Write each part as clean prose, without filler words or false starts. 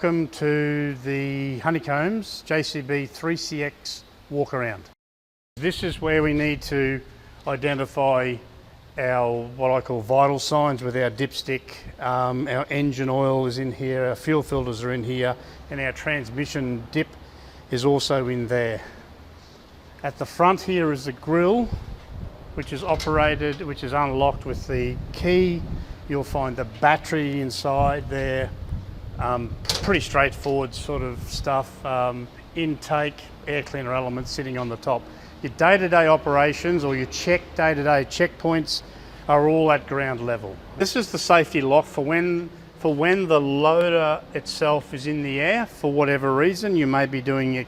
Welcome to the Honeycombes JCB 3CX Walkaround. This is where we need to identify our, what I call vital signs with our dipstick. Our engine oil is in here, our fuel filters are in here, and our transmission dip is also in there. At the front here is the grill, which is operated, which is unlocked with the key. You'll find the battery inside there. Pretty straightforward sort of stuff. Intake, air cleaner elements sitting on the top. Your day-to-day operations or your day-to-day checkpoints are all at ground level. This is the safety lock for when the loader itself is in the air. For whatever reason, you may be doing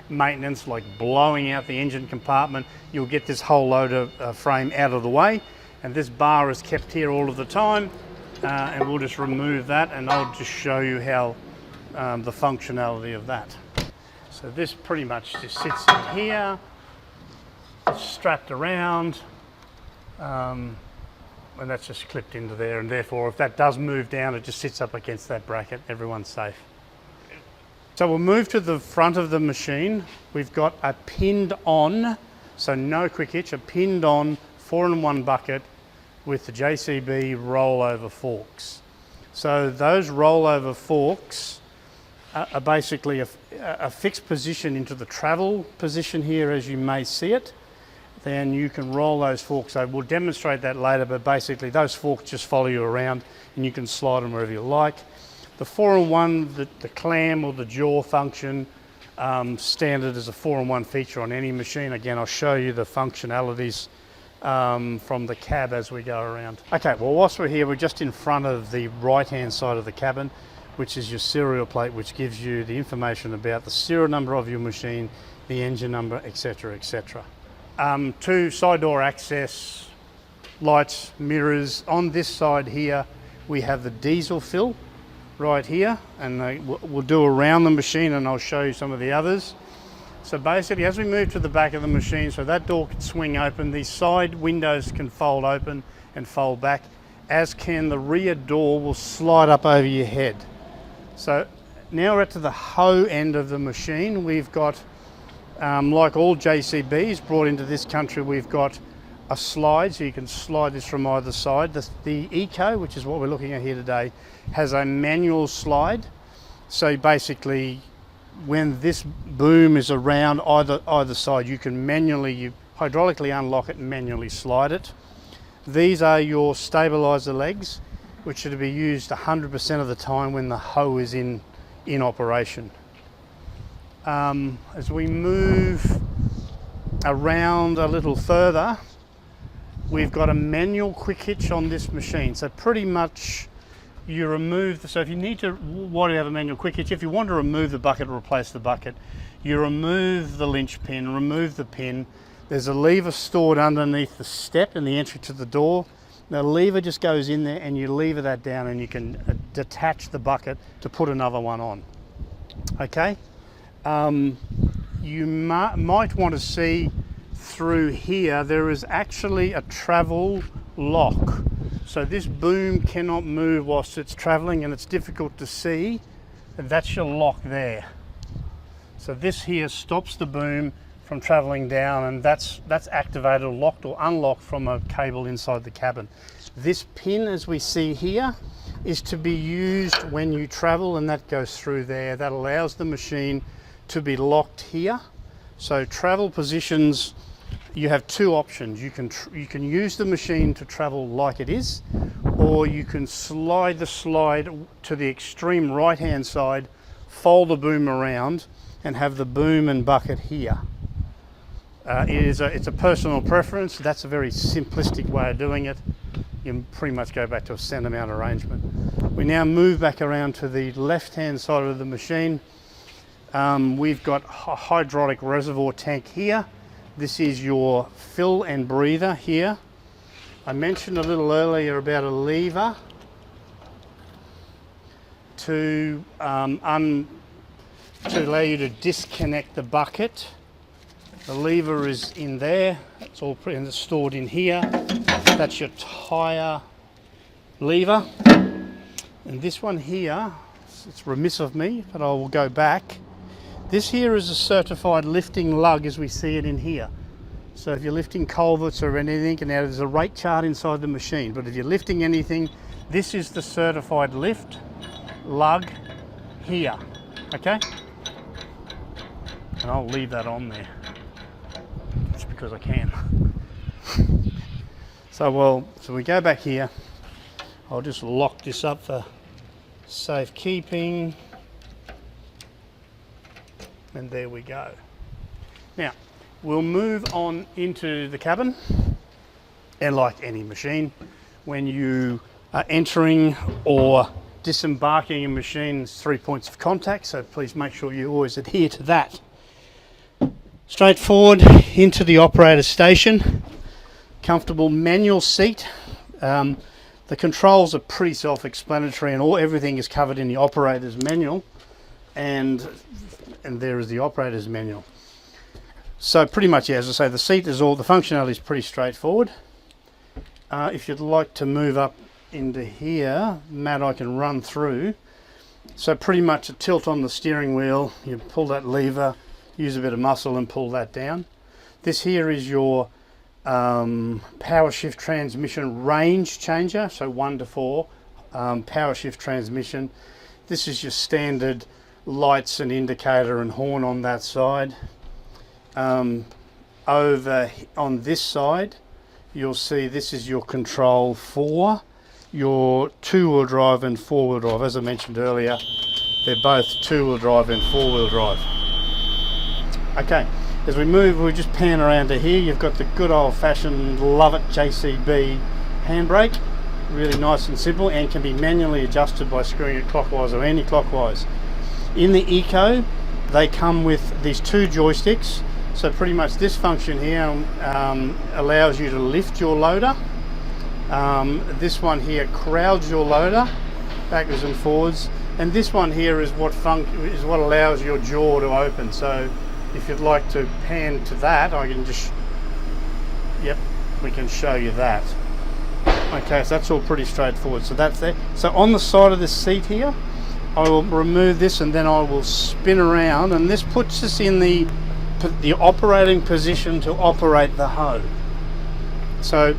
maintenance like blowing out the engine compartment. You'll get this whole loader frame out of the way, and this bar is kept here all of the time. And we'll just remove that, and I'll just show you how the functionality of that. So this pretty much just sits in here, it's strapped around, and that's just clipped into there, and therefore if that does move down, it just sits up against that bracket. Everyone's safe. So we'll move to the front of the machine. We've got a pinned on, so no quick hitch, a pinned on 4-in-1 bucket with the JCB rollover forks. So those rollover forks are basically a fixed position into the travel position here, as you may see it. Then you can roll those forks over. We'll demonstrate that later, but basically those forks just follow you around and you can slide them wherever you like. The 4-in-1, the clam or the jaw function, standard as a 4-in-1 feature on any machine. Again, I'll show you the functionalities from the cab as we go around. Okay, well whilst we're here, we're just in front of the right hand side of the cabin, which is your serial plate, which gives you the information about the serial number of your machine, the engine number, etc, etc. 2 side door access, lights, mirrors. On this side here we have the diesel fill right here, and we'll do around the machine and I'll show you some of the others. So basically, as we move to the back of the machine, so that door can swing open, these side windows can fold open and fold back, as can the rear door will slide up over your head. So now we're at to the hoe end of the machine. We've got, like all JCBs brought into this country, we've got a slide, so you can slide this from either side. The Eco, which is what we're looking at here today, has a manual slide. So basically, when this boom is around either side, you can you hydraulically unlock it and manually slide it. These are your stabilizer legs, which are to be used 100% of the time when the hoe is in operation. As we move around a little further, we've got a manual quick hitch on this machine. So pretty much you remove so if you need to, why do you have a manual quick hitch? If you want to remove the bucket or replace the bucket, you remove the linch pin, remove the pin. There's a lever stored underneath the step in the entry to the door. The lever just goes in there and you lever that down and you can detach the bucket to put another one on. Okay? You might want to see through here, there is actually a travel lock. So this boom cannot move whilst it's travelling and it's difficult to see. And that's your lock there. So this here stops the boom from travelling down, and that's activated or locked or unlocked from a cable inside the cabin. This pin, as we see here, is to be used when you travel, and that goes through there. That allows the machine to be locked here. So travel positions, you have 2 options. You can use the machine to travel like it is, or you can slide the slide to the extreme right hand side, fold the boom around and have the boom and bucket here. It's a personal preference. That's a very simplistic way of doing it. You can pretty much go back to a center mount arrangement. We now move back around to the left hand side of the machine. We've got a hydraulic reservoir tank here. This is your fill and breather here. I mentioned a little earlier about a lever to allow you to disconnect the bucket. The lever is in there. It's all and it's stored in here. That's your tyre lever. And this one here it's remiss of me, but I will go back. This here is a certified lifting lug as we see it in here. So if you're lifting culverts or anything, and now there's a rate chart inside the machine, but if you're lifting anything, this is the certified lift lug here, okay? And I'll leave that on there, just because I can. So we go back here. I'll just lock this up for safekeeping. And there we go. Now, we'll move on into the cabin. And like any machine, when you are entering or disembarking a machine, there's 3 points of contact, so please make sure you always adhere to that. Straight forward into the operator station. Comfortable manual seat. The controls are pretty self-explanatory, and everything is covered in the operator's manual, and there is the operator's manual. So pretty much, yeah, as I say, the seat is the functionality is pretty straightforward. If you'd like to move up into here, Matt, I can run through. So pretty much a tilt on the steering wheel, you pull that lever, use a bit of muscle and pull that down. This here is your power shift transmission range changer, so 1 to 4 power shift transmission. This is your standard lights and indicator and horn on that side. Over on this side you'll see this is your control for your 2-wheel drive and 4-wheel drive. As I mentioned earlier, they're both 2-wheel drive and 4-wheel drive. Okay, as we move, we just pan around to here. You've got the good old-fashioned love it JCB handbrake, really nice and simple, and can be manually adjusted by screwing it clockwise or anti-clockwise. In the Eco, they come with these 2 joysticks. So pretty much this function here allows you to lift your loader. This one here crowds your loader backwards and forwards, and this one here is what allows your jaw to open. So if you'd like to pan to that, I can just, yep, we can show you that. Okay, so that's all pretty straightforward. So that's there. So on the side of this seat here, I will remove this and then I will spin around, and this puts us in the operating position to operate the hoe. So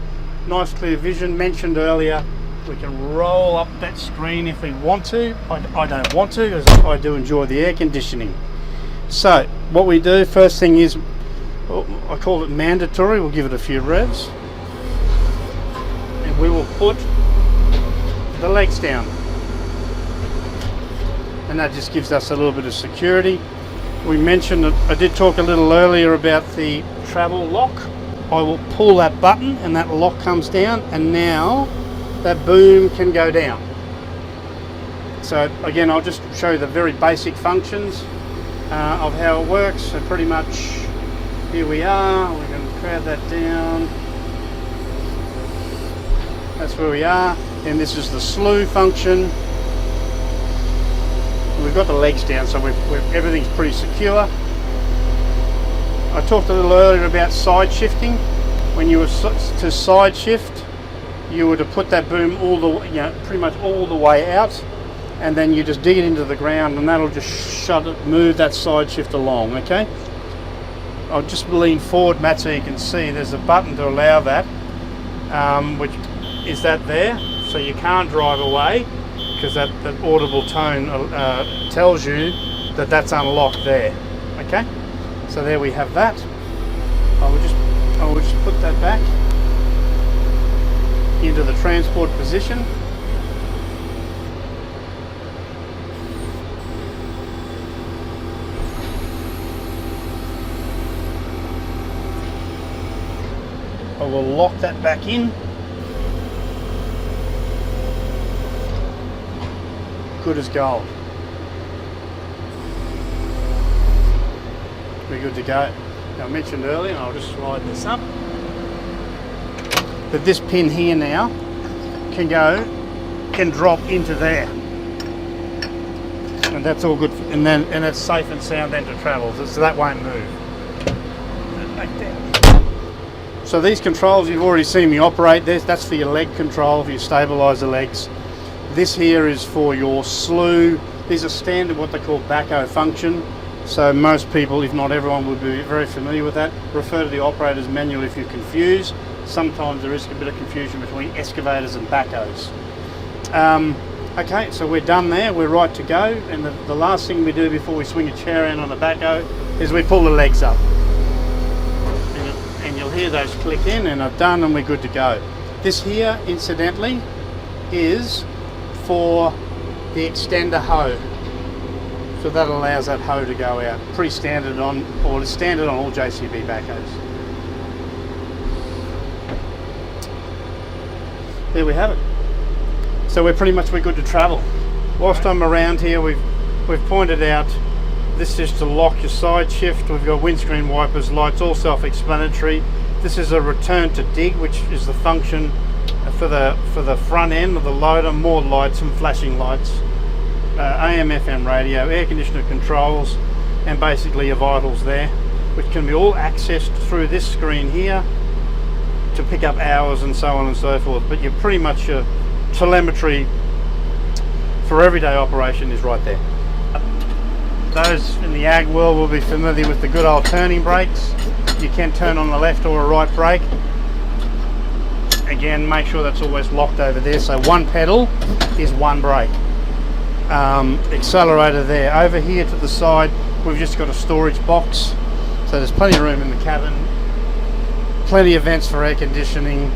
nice clear vision. Mentioned earlier, we can roll up that screen if we want to. I don't want to, because I do enjoy the air conditioning. So what we do, first thing is, I call it mandatory, we'll give it a few revs, and we will put the legs down, and that just gives us a little bit of security. We mentioned that I did talk a little earlier about the travel lock. I will pull that button and that lock comes down, and now that boom can go down. So again, I'll just show you the very basic functions of how it works. So pretty much here we are, we can crowd that down. That's where we are, and this is the slew function. We've got the legs down, so everything's pretty secure. I talked a little earlier about side shifting. When you were to side shift, you were to put that boom all the way, pretty much all the way out, and then you just dig it into the ground, and that'll just move that side shift along. Okay. I'll just lean forward, Matt, so you can see there's a button to allow that, which is that there, so you can't drive away, because that audible tone tells you that that's unlocked there. Okay, so there we have that. I will just put that back into the transport position. I will lock that back in. Good as gold. We're good to go. Now I mentioned earlier, and I'll just slide this up, that this pin here now can drop into there, and that's all good. And it's safe and sound then to travel, so that won't move. Back down. So these controls you've already seen me operate. That's for your leg control, for your stabiliser legs. This here is for your slew These are standard what they call backhoe function. So most people, if not everyone, would be very familiar with that. Refer to the operator's manual if you're confused. Sometimes there is a bit of confusion between excavators and backhoes. Okay, so we're done there, we're right to go, and the last thing we do before we swing a chair in on a backhoe is we pull the legs up. And you'll hear those click in, and I've done, and we're good to go. This here, incidentally, is for the extender hoe. So that allows that hoe to go out. Pretty standard on, or it's standard on all JCB backhoes. There we have it. So we're good to travel. Whilst I'm around here, we've pointed out this is to lock your side shift. We've got windscreen wipers, lights, all self-explanatory. This is a return to dig, which is the function for the front end of the loader. More lights and flashing lights, AM, FM radio, air conditioner controls, and basically your vitals there, which can be all accessed through this screen here to pick up hours and so on and so forth. But you're pretty much your telemetry for everyday operation is right there. Those in the ag world will be familiar with the good old turning brakes. You can turn on the left or a right brake. Again, make sure that's always locked over there. So one pedal is one brake. Accelerator there. Over here to the side, we've just got a storage box. So there's plenty of room in the cabin. Plenty of vents for air conditioning.